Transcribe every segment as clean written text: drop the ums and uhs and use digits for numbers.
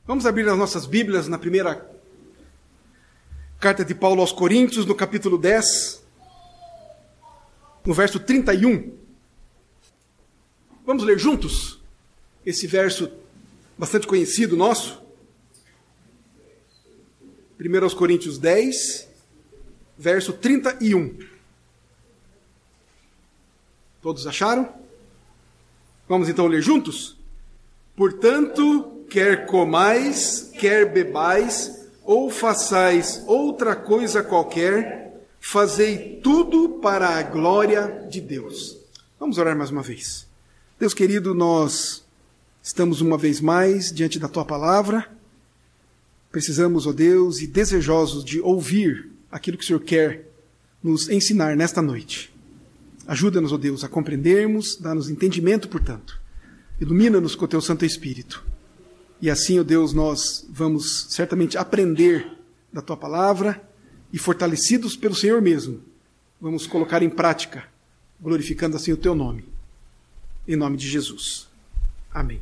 Vamos abrir as nossas Bíblias na primeira carta de Paulo aos Coríntios, no capítulo 10, no verso 31. Vamos ler juntos esse verso bastante conhecido nosso. 1 aos Coríntios 10, verso 31. Todos acharam? Vamos então ler juntos? Portanto, quer comais, quer bebais, ou façais outra coisa qualquer, fazei tudo para a glória de Deus. Vamos orar mais uma vez. Deus querido, nós estamos uma vez mais diante da Tua palavra. Precisamos, ó Deus, e desejosos de ouvir aquilo que o Senhor quer nos ensinar nesta noite. Ajuda-nos, ó Deus, a compreendermos, dá-nos entendimento, portanto. Ilumina-nos com o Teu Santo Espírito. E assim, ó Deus, nós vamos certamente aprender da Tua palavra e, fortalecidos pelo Senhor mesmo, vamos colocar em prática, glorificando assim o Teu nome. Em nome de Jesus. Amém.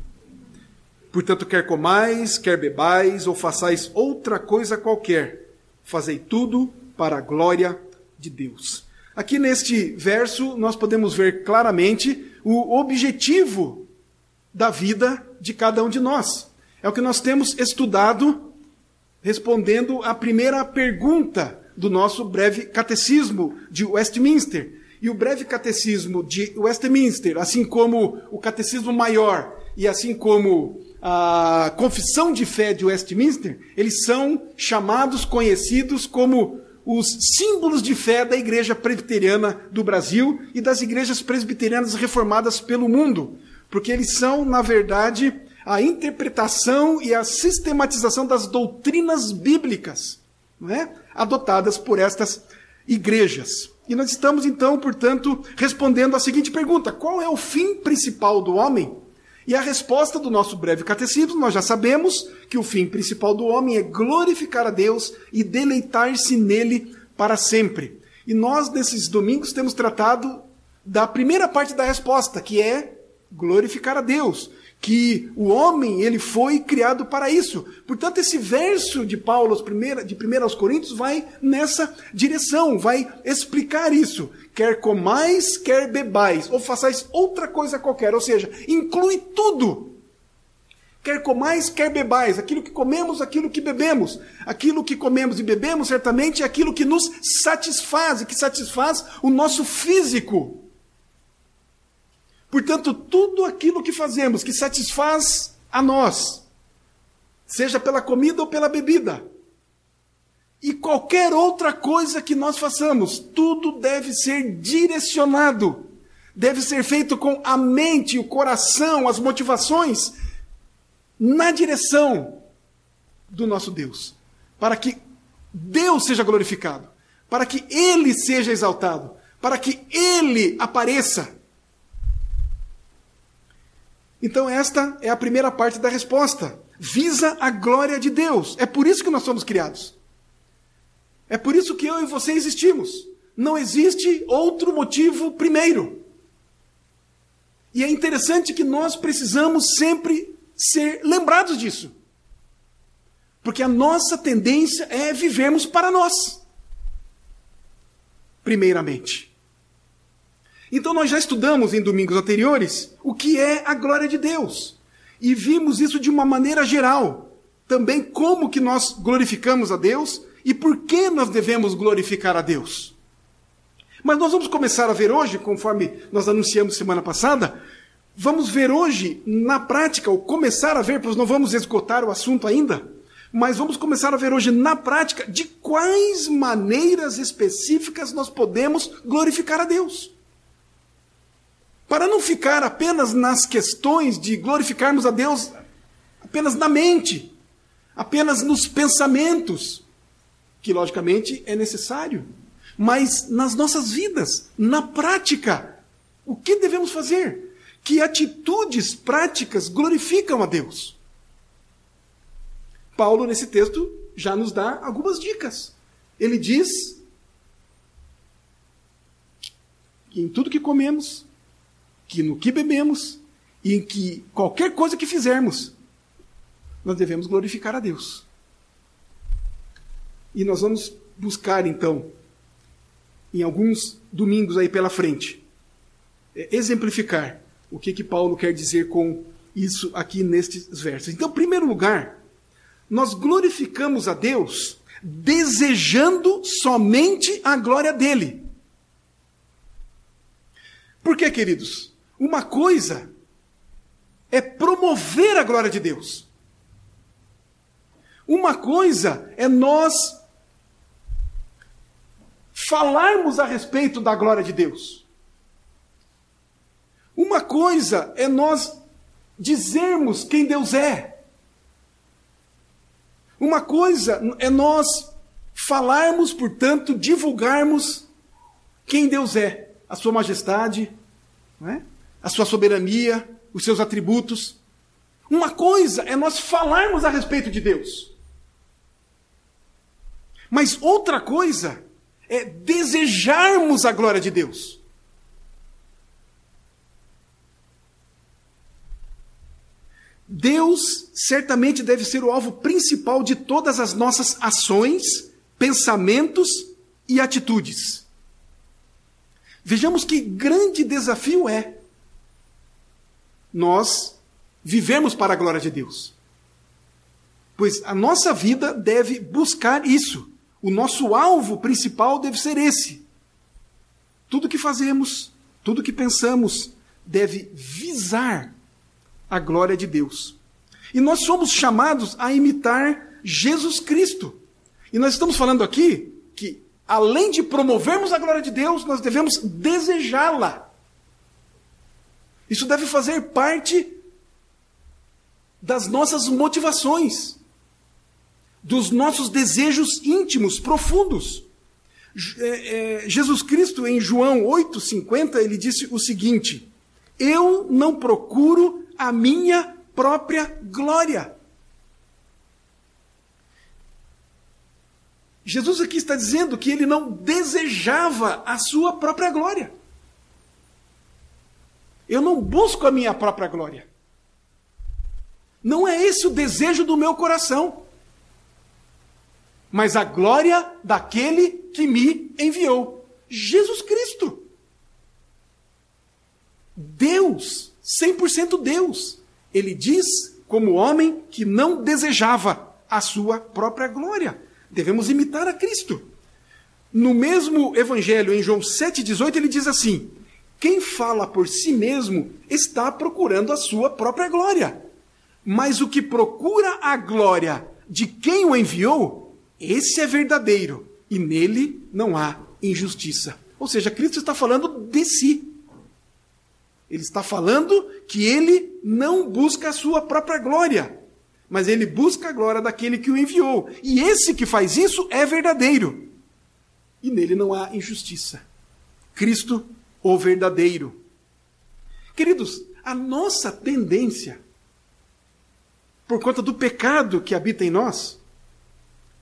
Portanto, quer comais, quer bebais, ou façais outra coisa qualquer, fazei tudo para a glória de Deus. Aqui neste verso, nós podemos ver claramente o objetivo da vida de cada um de nós. É o que nós temos estudado, respondendo à primeira pergunta do nosso breve catecismo de Westminster. E o breve catecismo de Westminster, assim como o catecismo maior e assim como a confissão de fé de Westminster, eles são chamados, conhecidos como os símbolos de fé da Igreja Presbiteriana do Brasil e das igrejas presbiterianas reformadas pelo mundo, porque eles são, na verdade, a interpretação e a sistematização das doutrinas bíblicas, não é? Adotadas por estas igrejas. E nós estamos, então, portanto, respondendo a seguinte pergunta: qual é o fim principal do homem? E a resposta do nosso breve catecismo, nós já sabemos que o fim principal do homem é glorificar a Deus e deleitar-se nele para sempre. E nós, nesses domingos, temos tratado da primeira parte da resposta, que é glorificar a Deus, que o homem ele foi criado para isso. Portanto, esse verso de Paulo, de 1 aos Coríntios, vai nessa direção, vai explicar isso. Quer comais, quer bebais, ou façais outra coisa qualquer, ou seja, inclui tudo. Quer comais, quer bebais, aquilo que comemos, aquilo que bebemos. Aquilo que comemos e bebemos, certamente, é aquilo que nos satisfaz, e que satisfaz o nosso físico. Portanto, tudo aquilo que fazemos, que satisfaz a nós, seja pela comida ou pela bebida, e qualquer outra coisa que nós façamos, tudo deve ser direcionado, deve ser feito com a mente, o coração, as motivações, na direção do nosso Deus, para que Deus seja glorificado, para que Ele seja exaltado, para que Ele apareça. Então esta é a primeira parte da resposta. Visa a glória de Deus. É por isso que nós somos criados. É por isso que eu e você existimos. Não existe outro motivo primeiro. E é interessante que nós precisamos sempre ser lembrados disso. Porque a nossa tendência é vivermos para nós. Primeiramente. Então nós já estudamos em domingos anteriores o que é a glória de Deus. E vimos isso de uma maneira geral. Também como que nós glorificamos a Deus e por que nós devemos glorificar a Deus. Mas nós vamos começar a ver hoje, conforme nós anunciamos semana passada, vamos ver hoje na prática, ou começar a ver, pois não vamos esgotar o assunto ainda, mas vamos começar a ver hoje na prática de quais maneiras específicas nós podemos glorificar a Deus. Para não ficar apenas nas questões de glorificarmos a Deus apenas na mente, apenas nos pensamentos, que logicamente é necessário, mas nas nossas vidas, na prática, o que devemos fazer? Que atitudes práticas glorificam a Deus? Paulo, nesse texto, já nos dá algumas dicas. Ele diz que em tudo que comemos, que no que bebemos, e em que qualquer coisa que fizermos, nós devemos glorificar a Deus. E nós vamos buscar, então, em alguns domingos aí pela frente, exemplificar o que Paulo quer dizer com isso aqui nestes versos. Então, em primeiro lugar, nós glorificamos a Deus desejando somente a glória dele. Por quê, queridos? Uma coisa é promover a glória de Deus. Uma coisa é nós falarmos a respeito da glória de Deus. Uma coisa é nós dizermos quem Deus é. Uma coisa é nós falarmos, portanto, divulgarmos quem Deus é, a sua majestade, não é? A sua soberania, os seus atributos. Uma coisa é nós falarmos a respeito de Deus. Mas outra coisa é desejarmos a glória de Deus. Deus certamente deve ser o alvo principal de todas as nossas ações, pensamentos e atitudes. Vejamos que grande desafio é nós vivemos para a glória de Deus. Pois a nossa vida deve buscar isso. O nosso alvo principal deve ser esse. Tudo que fazemos, tudo que pensamos, deve visar a glória de Deus. E nós somos chamados a imitar Jesus Cristo. E nós estamos falando aqui que, além de promovermos a glória de Deus, nós devemos desejá-la. Isso deve fazer parte das nossas motivações, dos nossos desejos íntimos, profundos. Jesus Cristo, em João 8,50, ele disse o seguinte: eu não procuro a minha própria glória. Jesus aqui está dizendo que ele não desejava a sua própria glória. Eu não busco a minha própria glória. Não é esse o desejo do meu coração, mas a glória daquele que me enviou, Jesus Cristo. Deus, 100% Deus. Ele diz, como homem, que não desejava a sua própria glória. Devemos imitar a Cristo. No mesmo evangelho, em João 7,18, ele diz assim: quem fala por si mesmo está procurando a sua própria glória. Mas o que procura a glória de quem o enviou, esse é verdadeiro, e nele não há injustiça. Ou seja, Cristo está falando de si. Ele está falando que ele não busca a sua própria glória, mas ele busca a glória daquele que o enviou. E esse que faz isso é verdadeiro, e nele não há injustiça. Cristo, o verdadeiro. Queridos, a nossa tendência, por conta do pecado que habita em nós,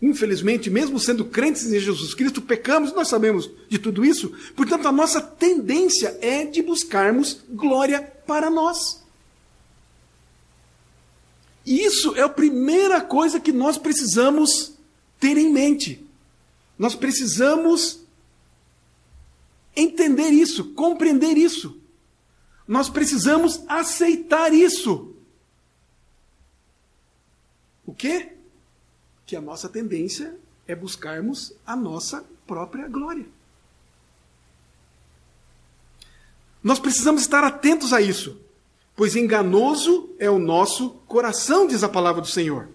infelizmente, mesmo sendo crentes em Jesus Cristo, pecamos, nós sabemos de tudo isso. Portanto, a nossa tendência é de buscarmos glória para nós. E isso é a primeira coisa que nós precisamos ter em mente. Nós precisamos entender isso, compreender isso. Nós precisamos aceitar isso. O quê? Que a nossa tendência é buscarmos a nossa própria glória. Nós precisamos estar atentos a isso, pois enganoso é o nosso coração, diz a palavra do Senhor.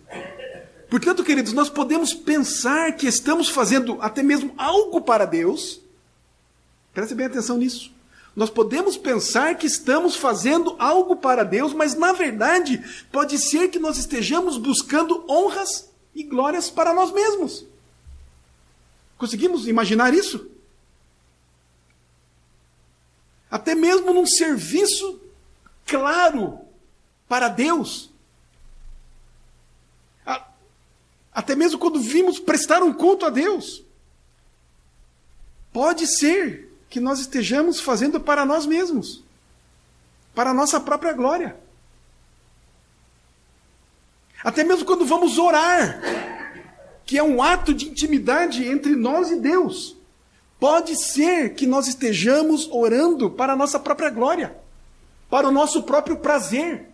Portanto, queridos, nós podemos pensar que estamos fazendo até mesmo algo para Deus. Preste bem atenção nisso. Nós podemos pensar que estamos fazendo algo para Deus, mas na verdade pode ser que nós estejamos buscando honras e glórias para nós mesmos. Conseguimos imaginar isso? Até mesmo num serviço claro para Deus. Até mesmo quando vimos prestar um culto a Deus. Pode ser que nós estejamos fazendo para nós mesmos, para a nossa própria glória. Até mesmo quando vamos orar, que é um ato de intimidade entre nós e Deus. Pode ser que nós estejamos orando para a nossa própria glória, para o nosso próprio prazer.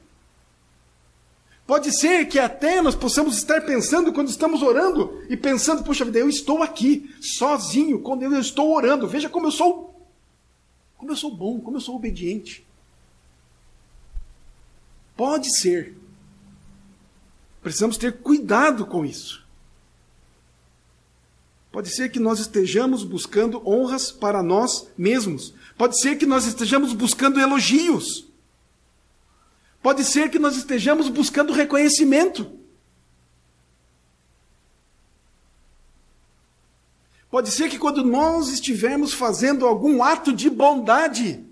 Pode ser que até nós possamos estar pensando, quando estamos orando, e pensando, puxa vida, eu estou aqui, sozinho, quando eu estou orando. Veja como eu sou bom, como eu sou obediente. Pode ser. Precisamos ter cuidado com isso. Pode ser que nós estejamos buscando honras para nós mesmos. Pode ser que nós estejamos buscando elogios. Pode ser que nós estejamos buscando reconhecimento. Pode ser que quando nós estivermos fazendo algum ato de bondade,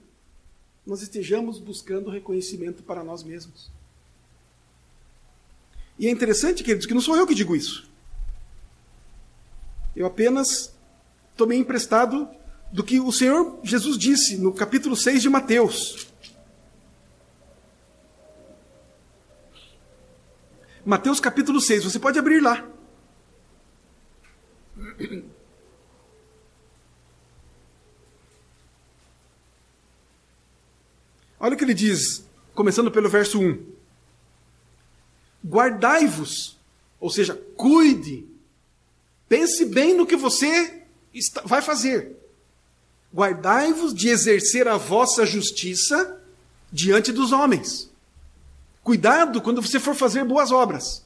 nós estejamos buscando reconhecimento para nós mesmos. E é interessante, queridos, que não sou eu que digo isso. Eu apenas tomei emprestado do que o Senhor Jesus disse no capítulo 6 de Mateus. Mateus capítulo 6, você pode abrir lá. Olha o que ele diz, começando pelo verso 1. Guardai-vos, ou seja, cuide, pense bem no que você vai fazer. Guardai-vos de exercer a vossa justiça diante dos homens. Cuidado quando você for fazer boas obras.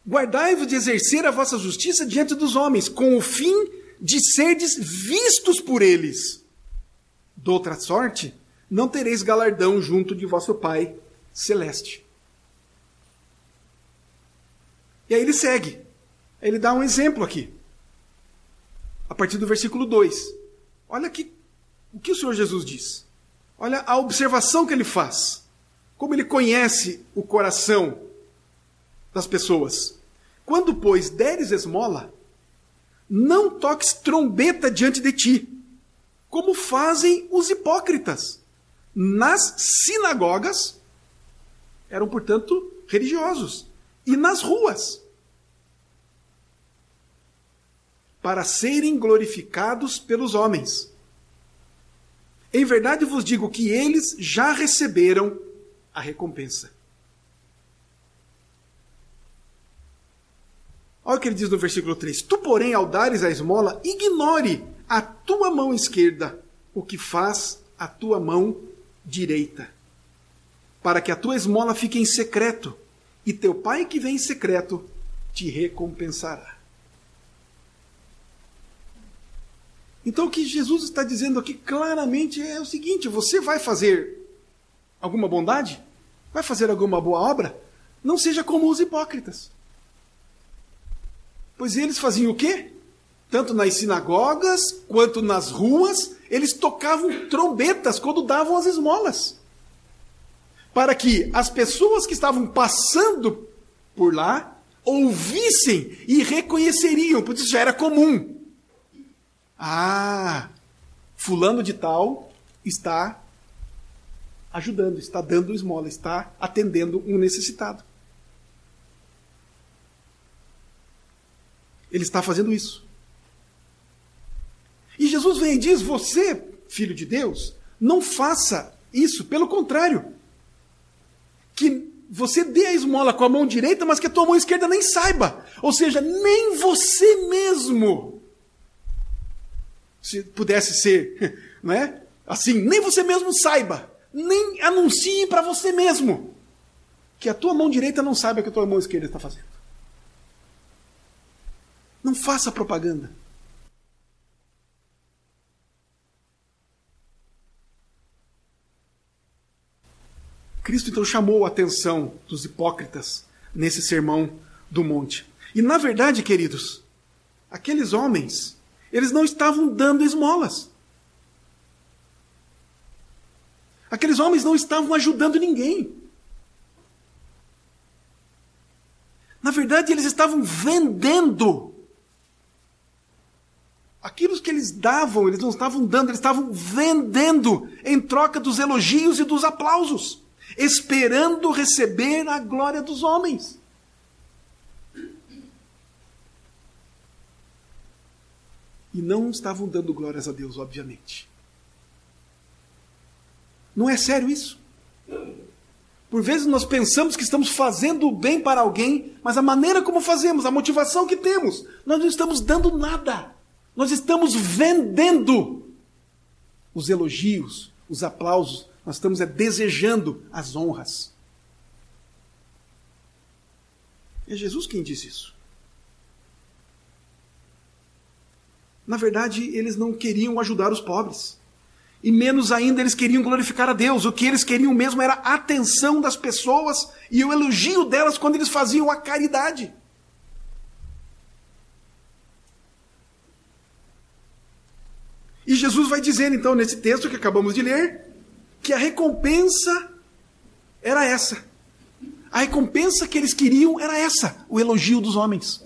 Guardai-vos de exercer a vossa justiça diante dos homens, com o fim de serdes vistos por eles. De outra sorte, não tereis galardão junto de vosso Pai celeste. E aí ele segue. Aí ele dá um exemplo aqui. A partir do versículo 2. Olha aqui o que o Senhor Jesus diz. Olha a observação que ele faz. Como ele conhece o coração das pessoas. Quando, pois, deres esmola, não toques trombeta diante de ti, como fazem os hipócritas. Nas sinagogas, eram, portanto, religiosos, e nas ruas, para serem glorificados pelos homens. Em verdade vos digo que eles já receberam a recompensa. Olha o que ele diz no versículo 3. Tu, porém, ao dares a esmola, ignore a tua mão esquerda o que faz a tua mão direita, para que a tua esmola fique em secreto, e teu Pai que vem em secreto te recompensará. Então o que Jesus está dizendo aqui claramente é o seguinte: você vai fazer alguma bondade? Vai fazer alguma boa obra? Não seja como os hipócritas. Pois eles faziam o quê? Tanto nas sinagogas quanto nas ruas, eles tocavam trombetas quando davam as esmolas, para que as pessoas que estavam passando por lá ouvissem e reconheceriam, porque isso já era comum. Ah, fulano de tal está ajudando, está dando esmola, está atendendo um necessitado. Ele está fazendo isso. E Jesus vem e diz: você, filho de Deus, não faça isso. Pelo contrário, que você dê a esmola com a mão direita, mas que a tua mão esquerda nem saiba. Ou seja, nem você mesmo, se pudesse ser, não é? Assim, nem você mesmo saiba, nem anuncie para você mesmo que a tua mão direita não saiba o que a tua mão esquerda está fazendo. Não faça propaganda. Cristo então chamou a atenção dos hipócritas nesse sermão do monte. E na verdade, queridos, aqueles homens, eles não estavam dando esmolas. Aqueles homens não estavam ajudando ninguém. Na verdade, eles estavam vendendo. Aquilo que eles davam, eles não estavam dando, eles estavam vendendo em troca dos elogios e dos aplausos. esperando receber a glória dos homens. E não estavam dando glórias a Deus, obviamente. Não é sério isso? Por vezes nós pensamos que estamos fazendo o bem para alguém, mas a maneira como fazemos, a motivação que temos, nós não estamos dando nada. Nós estamos vendendo os elogios, os aplausos. Nós estamos desejando as honras. É Jesus quem diz isso. Na verdade, eles não queriam ajudar os pobres. E menos ainda eles queriam glorificar a Deus. O que eles queriam mesmo era a atenção das pessoas e o elogio delas quando eles faziam a caridade. E Jesus vai dizer então nesse texto que acabamos de ler, que a recompensa era essa. A recompensa que eles queriam era essa, o elogio dos homens.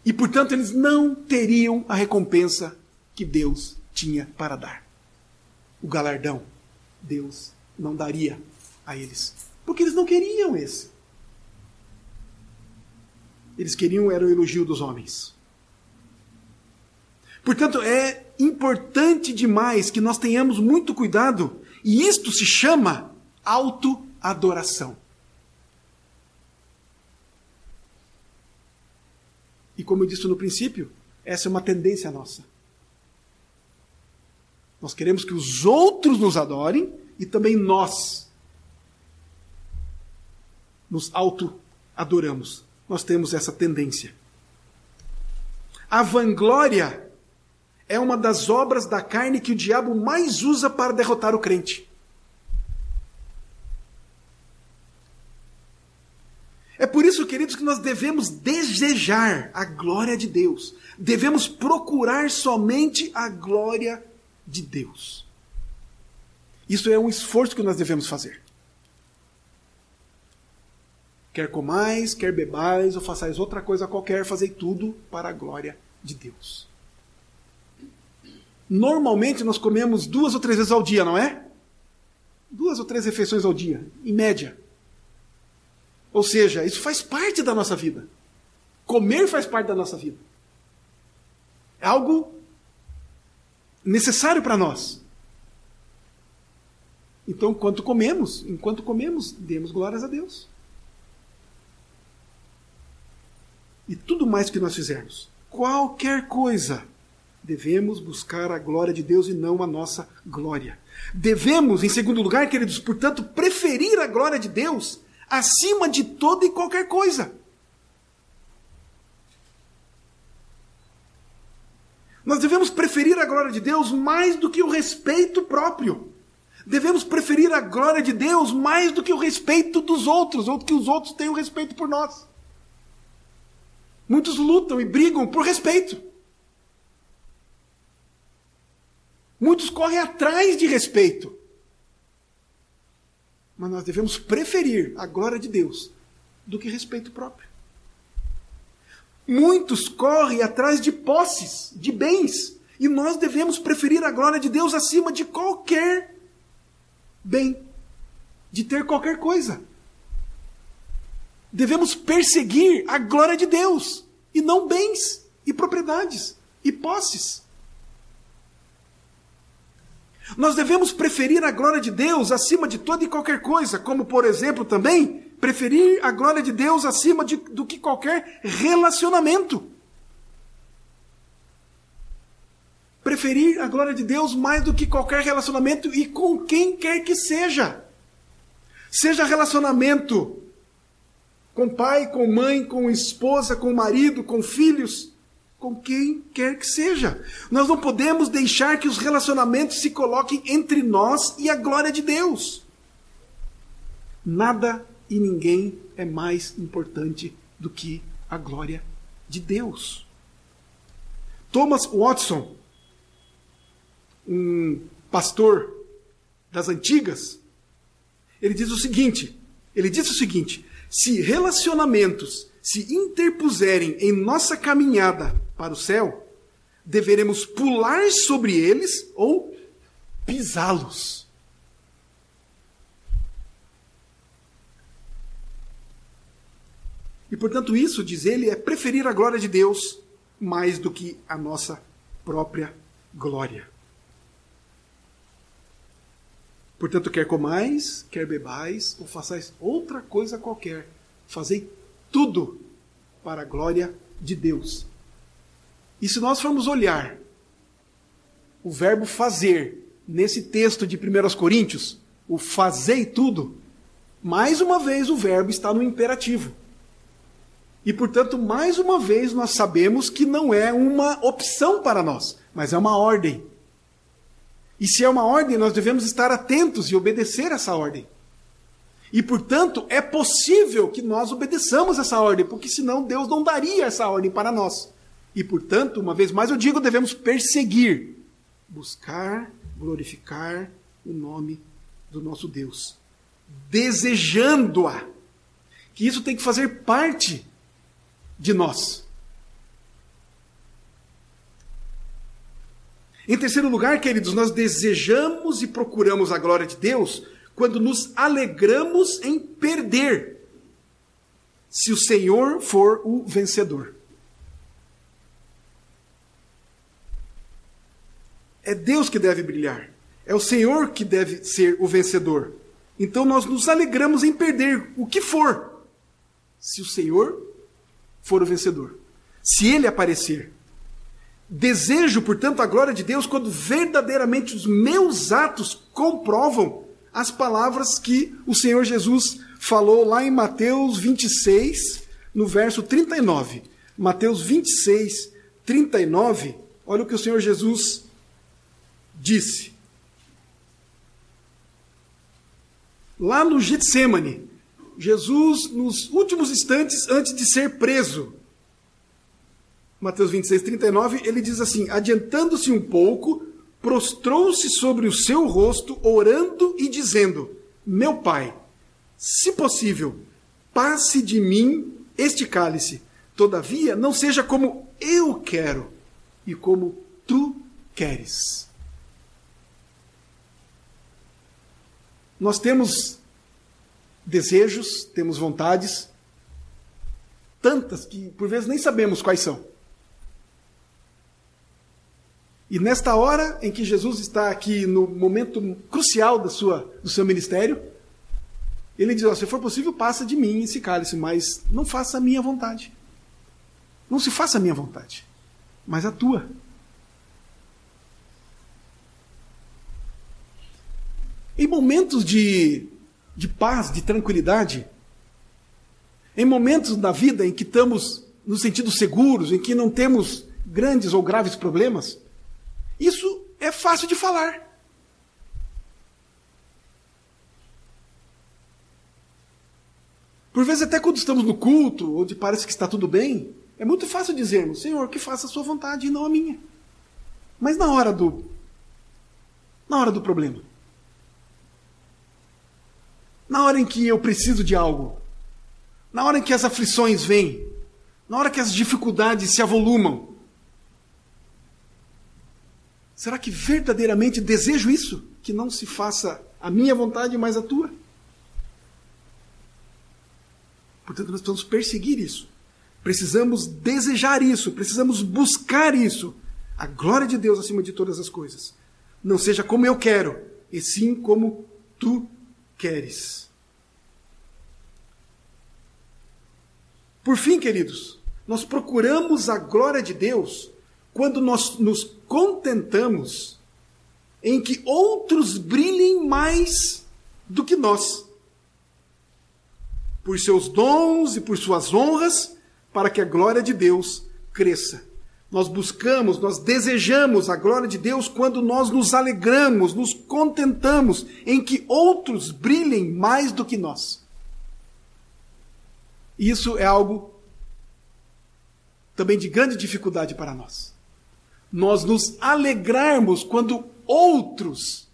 E portanto eles não teriam a recompensa que Deus tinha para dar. O galardão, Deus não daria a eles. Porque eles não queriam esse. Eles queriam era o elogio dos homens. Portanto, é importante demais que nós tenhamos muito cuidado, e isto se chama autoadoração. E como eu disse no princípio, essa é uma tendência nossa. Nós queremos que os outros nos adorem e também nós nos auto-adoramos. Nós temos essa tendência. A vanglória é uma das obras da carne que o diabo mais usa para derrotar o crente. É por isso, queridos, que nós devemos desejar a glória de Deus. Devemos procurar somente a glória de Deus. Isso é um esforço que nós devemos fazer. Quer comais, quer bebais, ou façais outra coisa qualquer, fazei tudo para a glória de Deus. Normalmente nós comemos 2 ou 3 vezes ao dia, não é? 2 ou 3 refeições ao dia, em média. Ou seja, isso faz parte da nossa vida. Comer faz parte da nossa vida. É algo necessário para nós. Então, enquanto comemos, demos glórias a Deus. E tudo mais que nós fizermos, qualquer coisa, devemos buscar a glória de Deus e não a nossa glória. Devemos, em segundo lugar, queridos, portanto, preferir a glória de Deus acima de toda e qualquer coisa. Nós devemos preferir a glória de Deus mais do que o respeito próprio. Devemos preferir a glória de Deus mais do que o respeito dos outros, ou que os outros tenham respeito por nós. Muitos lutam e brigam por respeito. Muitos correm atrás de respeito. Mas nós devemos preferir a glória de Deus do que respeito próprio. Muitos correm atrás de posses, de bens, e nós devemos preferir a glória de Deus acima de qualquer bem, de ter qualquer coisa. Devemos perseguir a glória de Deus, e não bens, e propriedades, e posses. Nós devemos preferir a glória de Deus acima de toda e qualquer coisa, como, por exemplo, também preferir a glória de Deus acima do que qualquer relacionamento. Preferir a glória de Deus mais do que qualquer relacionamento e com quem quer que seja. Seja relacionamento com pai, com mãe, com esposa, com marido, com filhos, com quem quer que seja. Nós não podemos deixar que os relacionamentos se coloquem entre nós e a glória de Deus. Nada e ninguém é mais importante do que a glória de Deus. Thomas Watson, um pastor das antigas, ele disse o seguinte, se relacionamentos se interpuserem em nossa caminhada para o céu, deveremos pular sobre eles ou pisá-los. E, portanto, isso, diz ele, é preferir a glória de Deus mais do que a nossa própria glória. Portanto, quer comais, quer bebais, ou façais outra coisa qualquer, fazei tudo para a glória de Deus. E se nós formos olhar o verbo fazer nesse texto de 1 Coríntios, o fazei tudo, mais uma vez o verbo está no imperativo. E, portanto, mais uma vez nós sabemos que não é uma opção para nós, mas é uma ordem. E se é uma ordem, nós devemos estar atentos e obedecer essa ordem. E, portanto, é possível que nós obedeçamos essa ordem, porque senão Deus não daria essa ordem para nós. E, portanto, uma vez mais eu digo, devemos perseguir, buscar, glorificar o nome do nosso Deus, desejando-a, que isso tem que fazer parte de nós. Em terceiro lugar, queridos, nós desejamos e procuramos a glória de Deus quando nos alegramos em perder, se o Senhor for o vencedor. É Deus que deve brilhar, é o Senhor que deve ser o vencedor. Então nós nos alegramos em perder o que for, se o Senhor for o vencedor, se Ele aparecer. Desejo, portanto, a glória de Deus quando verdadeiramente os meus atos comprovam as palavras que o Senhor Jesus falou lá em Mateus 26, no verso 39. Mateus 26, 39, olha o que o Senhor Jesus disse. Lá no Getsêmani, Jesus, nos últimos instantes antes de ser preso, Mateus 26, 39, ele diz assim: adiantando-se um pouco, prostrou-se sobre o seu rosto, orando e dizendo: meu Pai, se possível, passe de mim este cálice. Todavia, não seja como eu quero, e como tu queres. Nós temos desejos, temos vontades, tantas que por vezes nem sabemos quais são. E nesta hora em que Jesus está aqui no momento crucial do seu ministério, ele diz: se for possível, passa de mim esse cálice, mas não faça a minha vontade. Não se faça a minha vontade, mas a tua. Em momentos de paz, de tranquilidade, em momentos da vida em que estamos no sentido seguros, em que não temos grandes ou graves problemas, isso é fácil de falar. Por vezes, até quando estamos no culto, onde parece que está tudo bem, é muito fácil dizermos: Senhor, que faça a sua vontade e não a minha. Mas na hora do problema, na hora em que eu preciso de algo, na hora em que as aflições vêm, na hora que as dificuldades se avolumam, será que verdadeiramente desejo isso? Que não se faça a minha vontade, mas a tua? Portanto, nós precisamos perseguir isso. Precisamos desejar isso. Precisamos buscar isso. A glória de Deus acima de todas as coisas. Não seja como eu quero, e sim como tu queres. Por fim, queridos, nós procuramos a glória de Deus quando nós nos contentamos em que outros brilhem mais do que nós, por seus dons e por suas honras, para que a glória de Deus cresça. Nós buscamos, nós desejamos a glória de Deus quando nós nos alegramos, nos contentamos em que outros brilhem mais do que nós. Isso é algo também de grande dificuldade para nós. Nós nos alegrarmos quando outros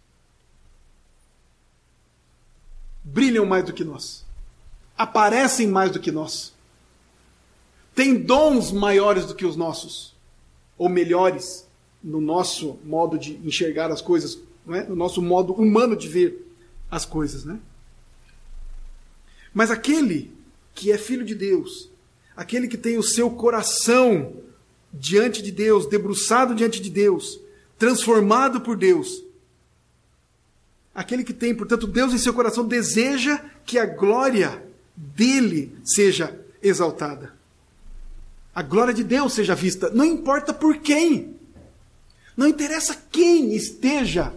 brilham mais do que nós, aparecem mais do que nós, têm dons maiores do que os nossos, ou melhores no nosso modo de enxergar as coisas, não é? No nosso modo humano de ver as coisas, né? Mas aquele que é filho de Deus, aquele que tem o seu coração diante de Deus, debruçado diante de Deus, transformado por Deus. Aquele que tem, portanto, Deus em seu coração deseja que a glória dele seja exaltada. A glória de Deus seja vista, não importa por quem. Não interessa quem esteja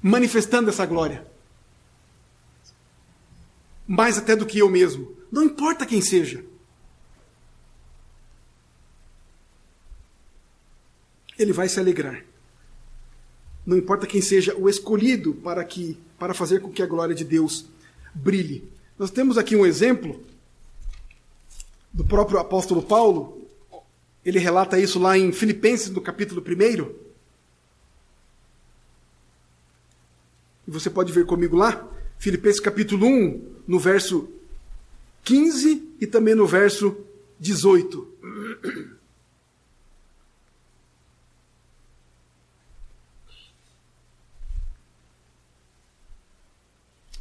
manifestando essa glória. Mais até do que eu mesmo. Não importa quem seja. Ele vai se alegrar. Não importa quem seja o escolhido para fazer com que a glória de Deus brilhe. Nós temos aqui um exemplo do próprio apóstolo Paulo. Ele relata isso lá em Filipenses, no capítulo 1. E você pode ver comigo lá, Filipenses capítulo 1, no verso 15 e também no verso 18.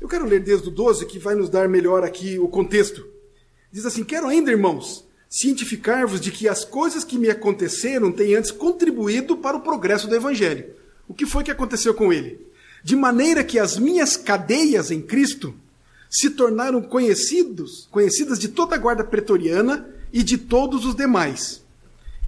Eu quero ler desde o 12, que vai nos dar melhor aqui o contexto. Diz assim: quero ainda, irmãos, cientificar-vos de que as coisas que me aconteceram têm antes contribuído para o progresso do Evangelho. O que foi que aconteceu com ele? De maneira que as minhas cadeias em Cristo se tornaram conhecidas de toda a guarda pretoriana e de todos os demais.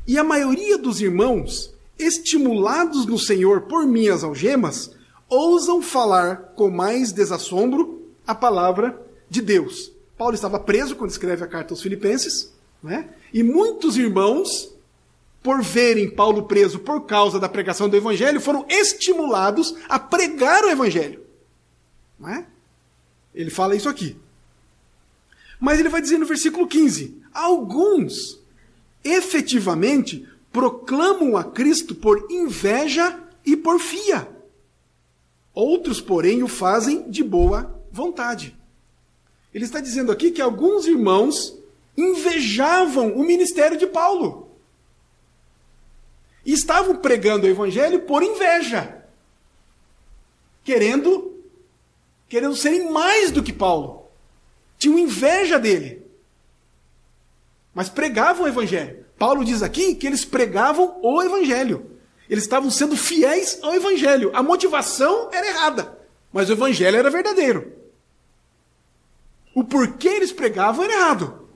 E a maioria dos irmãos, estimulados no Senhor por minhas algemas, ousam falar com mais desassombro a palavra de Deus. Paulo estava preso quando escreve a carta aos Filipenses, né? E muitos irmãos, por verem Paulo preso por causa da pregação do Evangelho, foram estimulados a pregar o Evangelho. Não é? Ele fala isso aqui. Mas ele vai dizer no versículo 15: alguns, efetivamente, proclamam a Cristo por inveja e porfia. Outros, porém, o fazem de boa vontade. Ele está dizendo aqui que alguns irmãos invejavam o ministério de Paulo. E estavam pregando o Evangelho por inveja. Querendo serem mais do que Paulo. Tinham inveja dele. Mas pregavam o Evangelho. Paulo diz aqui que eles pregavam o Evangelho. Eles estavam sendo fiéis ao Evangelho. A motivação era errada, mas o Evangelho era verdadeiro. O porquê eles pregavam era errado,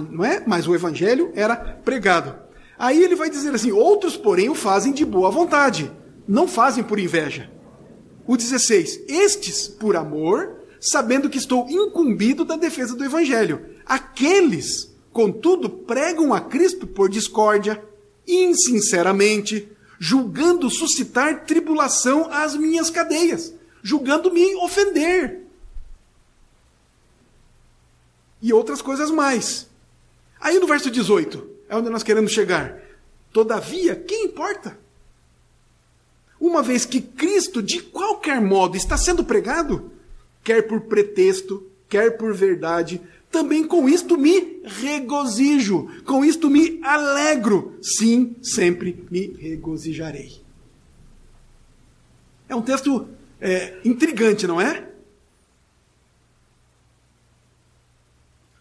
não é? Mas o Evangelho era pregado. Aí ele vai dizer assim: outros, porém, o fazem de boa vontade, não fazem por inveja. O 16: estes, por amor, sabendo que estou incumbido da defesa do Evangelho. Aqueles, contudo, pregam a Cristo por discórdia, insinceramente, julgando suscitar tribulação às minhas cadeias, julgando me ofender. E outras coisas mais. Aí no verso 18, é onde nós queremos chegar. Todavia, quem importa? Uma vez que Cristo, de qualquer modo, está sendo pregado, quer por pretexto, quer por verdade, também com isto me regozijo, com isto me alegro. Sim, sempre me regozijarei. É um texto intrigante, não é?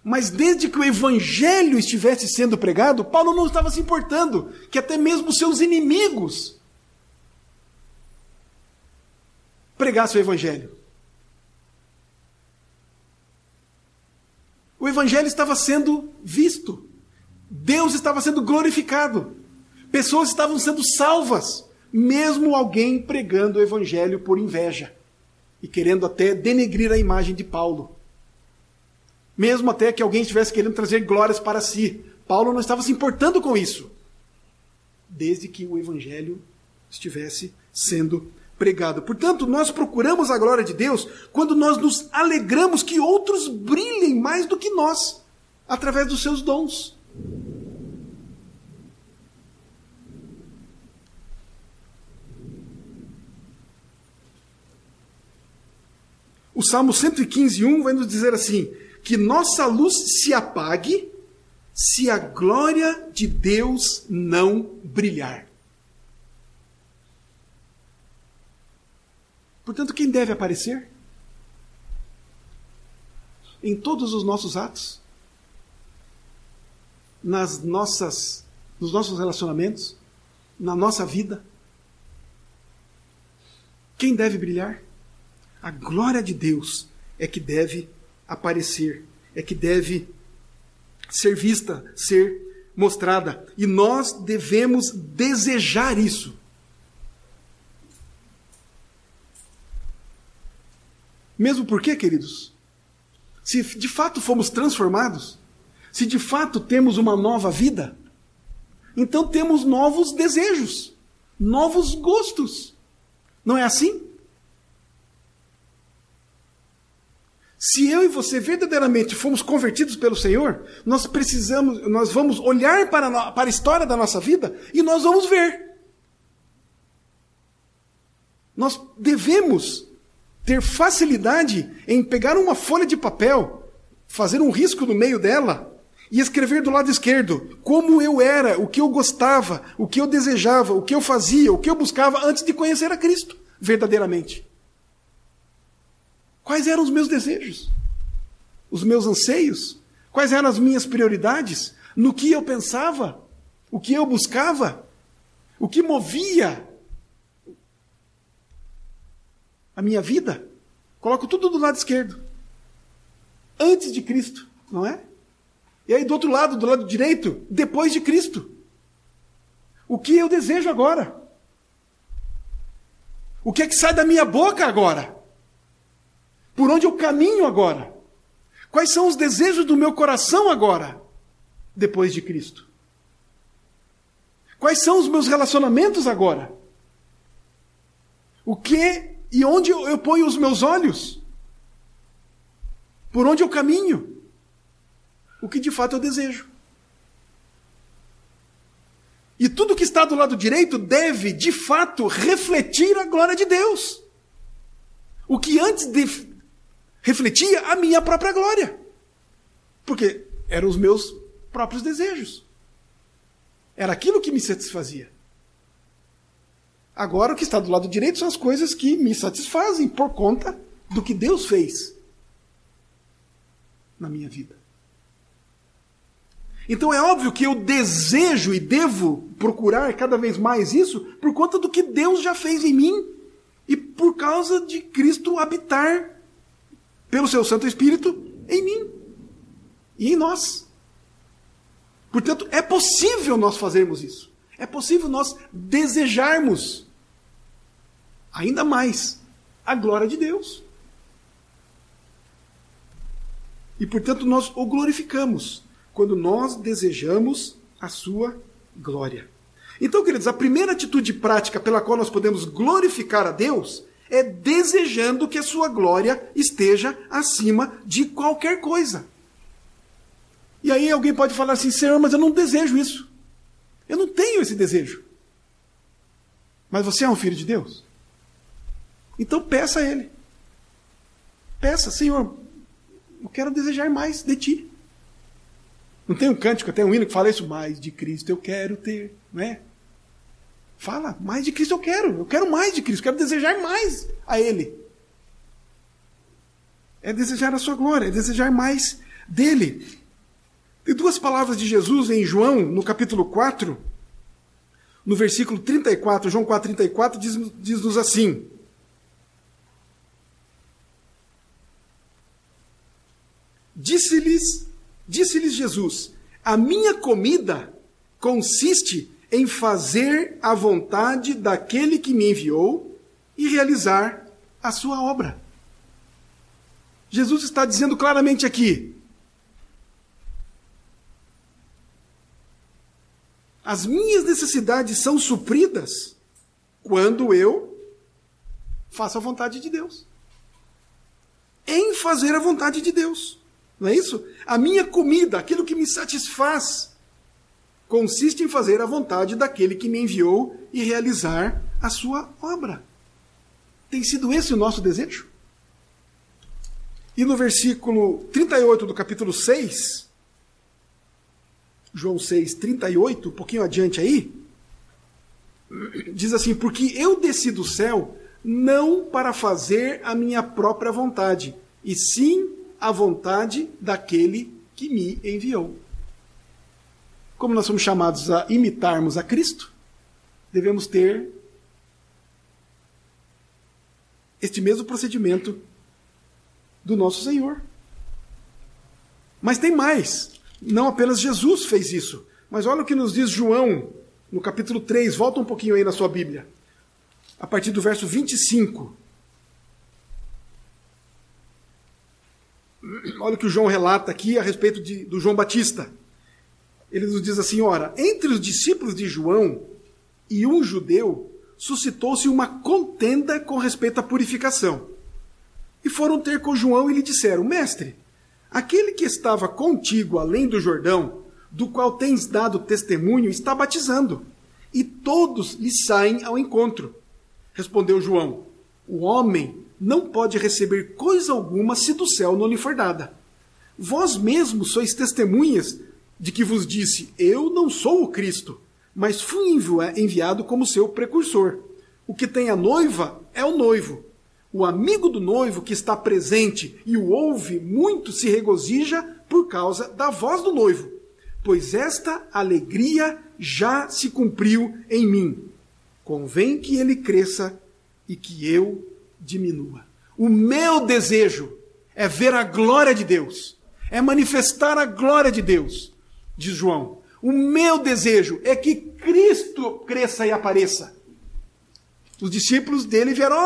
Mas desde que o Evangelho estivesse sendo pregado, Paulo não estava se importando que até mesmo seus inimigos pregassem o Evangelho. O Evangelho estava sendo visto. Deus estava sendo glorificado. Pessoas estavam sendo salvas. Mesmo alguém pregando o Evangelho por inveja. E querendo até denegrir a imagem de Paulo. Mesmo até que alguém estivesse querendo trazer glórias para si. Paulo não estava se importando com isso. Desde que o Evangelho estivesse sendo pregado. Portanto, nós procuramos a glória de Deus quando nós nos alegramos que outros brilhem mais do que nós, através dos seus dons. O Salmo 115:1 vai nos dizer assim: que nossa luz se apague se a glória de Deus não brilhar. Portanto, quem deve aparecer? Em todos os nossos atos. nos nossos relacionamentos, na nossa vida? Quem deve brilhar? A glória de Deus é que deve aparecer, é que deve ser vista, ser mostrada. E nós devemos desejar isso. Mesmo porque, queridos, se de fato fomos transformados, se de fato temos uma nova vida, então temos novos desejos, novos gostos. Não é assim? Se eu e você verdadeiramente fomos convertidos pelo Senhor, nós vamos olhar para a história da nossa vida e nós vamos ver. Nós devemos ter facilidade em pegar uma folha de papel, fazer um risco no meio dela e escrever do lado esquerdo como eu era, o que eu gostava, o que eu desejava, o que eu fazia, o que eu buscava antes de conhecer a Cristo verdadeiramente. Quais eram os meus desejos? Os meus anseios? Quais eram as minhas prioridades? No que eu pensava? O que eu buscava? O que movia a minha vida? Coloco tudo do lado esquerdo. Antes de Cristo, não é? E aí do lado direito, depois de Cristo. O que eu desejo agora? O que é que sai da minha boca agora? Por onde eu caminho agora? Quais são os desejos do meu coração agora, depois de Cristo? Quais são os meus relacionamentos agora? O que e onde eu ponho os meus olhos? Por onde eu caminho? O que de fato eu desejo? E tudo que está do lado direito deve, de fato, refletir a glória de Deus. O que antes refletia a minha própria glória. Porque eram os meus próprios desejos. Era aquilo que me satisfazia. Agora o que está do lado direito são as coisas que me satisfazem por conta do que Deus fez na minha vida. Então é óbvio que eu desejo e devo procurar cada vez mais isso por conta do que Deus já fez em mim e por causa de Cristo habitar pelo seu Santo Espírito em mim e em nós. Portanto, é possível nós fazermos isso. É possível nós desejarmos ainda mais a glória de Deus. E, portanto, nós o glorificamos quando nós desejamos a sua glória. Então, queridos, a primeira atitude prática pela qual nós podemos glorificar a Deus é desejando que a sua glória esteja acima de qualquer coisa. E aí alguém pode falar assim: Senhor, mas eu não desejo isso. Eu não tenho esse desejo. Mas você é um filho de Deus? Então peça a Ele. Peça: Senhor, eu quero desejar mais de Ti. Não tem um cântico, tem um hino que fala isso: mais de Cristo eu quero ter, não é? Fala: mais de Cristo eu quero mais de Cristo, quero desejar mais a Ele. É desejar a sua glória, é desejar mais dEle. Tem duas palavras de Jesus em João, no capítulo 4, no versículo 34, João 4,34, diz-nos assim: Disse-lhes Jesus: a minha comida consiste em fazer a vontade daquele que me enviou e realizar a sua obra. Jesus está dizendo claramente aqui: as minhas necessidades são supridas quando eu faço a vontade de Deus. Em fazer a vontade de Deus. Não é isso? A minha comida, aquilo que me satisfaz, consiste em fazer a vontade daquele que me enviou e realizar a sua obra. Tem sido esse o nosso desejo? E no versículo 38 do capítulo 6, João 6, 38, um pouquinho adiante aí, diz assim: porque eu desci do céu não para fazer a minha própria vontade, e sim a vontade daquele que me enviou. como nós somos chamados a imitarmos a Cristo, devemos ter este mesmo procedimento do nosso Senhor. Mas tem mais. Não apenas Jesus fez isso. Mas olha o que nos diz João, no capítulo 3. Volta um pouquinho aí na sua Bíblia. A partir do verso 25. Olha o que o João relata aqui a respeito do João Batista. Ele nos diz assim, ora, entre os discípulos de João e um judeu, suscitou-se uma contenda com respeito à purificação. E foram ter com João e lhe disseram, mestre, aquele que estava contigo além do Jordão, do qual tens dado testemunho, está batizando, e todos lhe saem ao encontro. Respondeu João, o homem não pode receber coisa alguma se do céu não lhe for dada. Vós mesmos sois testemunhas de que vos disse, eu não sou o Cristo, mas fui enviado como seu precursor. O que tem a noiva é o noivo. O amigo do noivo que está presente e o ouve muito se regozija por causa da voz do noivo, pois esta alegria já se cumpriu em mim. Convém que ele cresça e que eu diminua. O meu desejo é ver a glória de Deus, é manifestar a glória de Deus, diz João. O meu desejo é que Cristo cresça e apareça. Os discípulos dele vieram,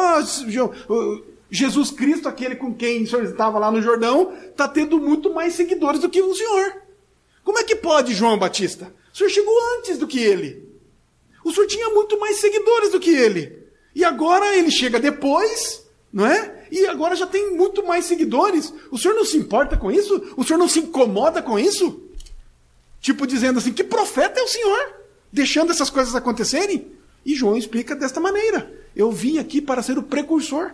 Jesus Cristo, aquele com quem o senhor estava lá no Jordão, está tendo muito mais seguidores do que o senhor. Como é que pode, João Batista? O senhor chegou antes do que ele. O senhor tinha muito mais seguidores do que ele. E agora ele chega depois, não é? E agora já tem muito mais seguidores. O senhor não se importa com isso? O senhor não se incomoda com isso? Tipo dizendo assim, que profeta é o senhor? Deixando essas coisas acontecerem? E João explica desta maneira. Eu vim aqui para ser o precursor.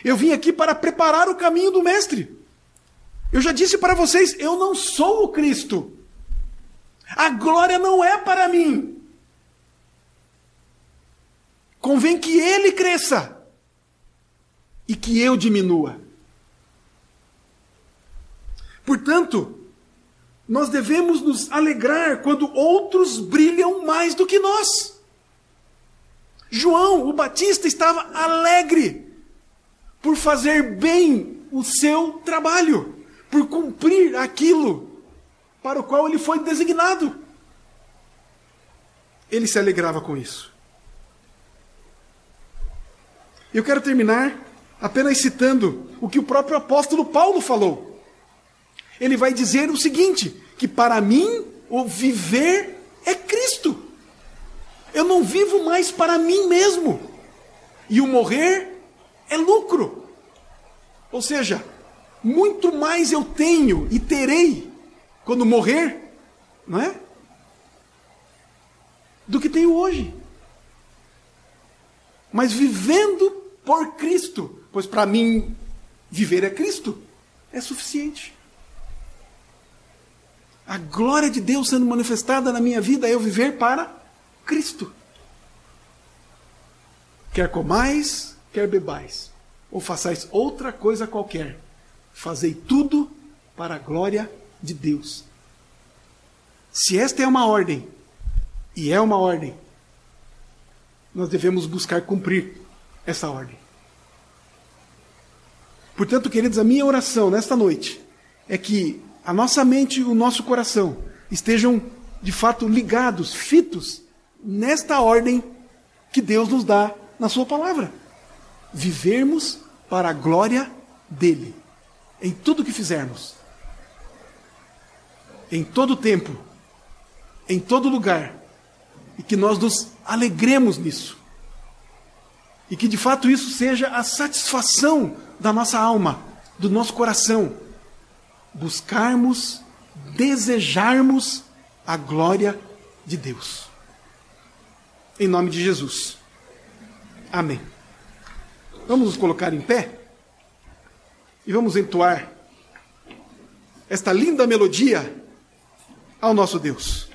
Eu vim aqui para preparar o caminho do mestre. Eu já disse para vocês, eu não sou o Cristo. A glória não é para mim. Convém que ele cresça e que eu diminua. Portanto, nós devemos nos alegrar quando outros brilham mais do que nós. João, o Batista, estava alegre por fazer bem o seu trabalho, por cumprir aquilo para o qual ele foi designado. Ele se alegrava com isso. Eu quero terminar apenas citando o que o próprio apóstolo Paulo falou. Ele vai dizer o seguinte, que para mim o viver é Cristo. Eu não vivo mais para mim mesmo. E o morrer é lucro. Ou seja, muito mais eu tenho e terei quando morrer, não é? Do que tenho hoje. Mas vivendo por Cristo, pois para mim viver é Cristo, é suficiente. A glória de Deus sendo manifestada na minha vida é eu viver para Cristo. Quer comais, quer bebais, ou façais outra coisa qualquer, fazei tudo para a glória de Deus. Se esta é uma ordem, e é uma ordem, nós devemos buscar cumprir essa ordem. Portanto, queridos, a minha oração nesta noite é que a nossa mente e o nosso coração estejam, de fato, ligados, fitos, nesta ordem que Deus nos dá na sua palavra. Vivermos para a glória dele, em tudo que fizermos, em todo tempo, em todo lugar, e que nós nos alegremos nisso. E que de fato isso seja a satisfação da nossa alma, do nosso coração. Buscarmos, desejarmos a glória de Deus. Em nome de Jesus. Amém. Vamos nos colocar em pé e vamos entoar esta linda melodia ao nosso Deus.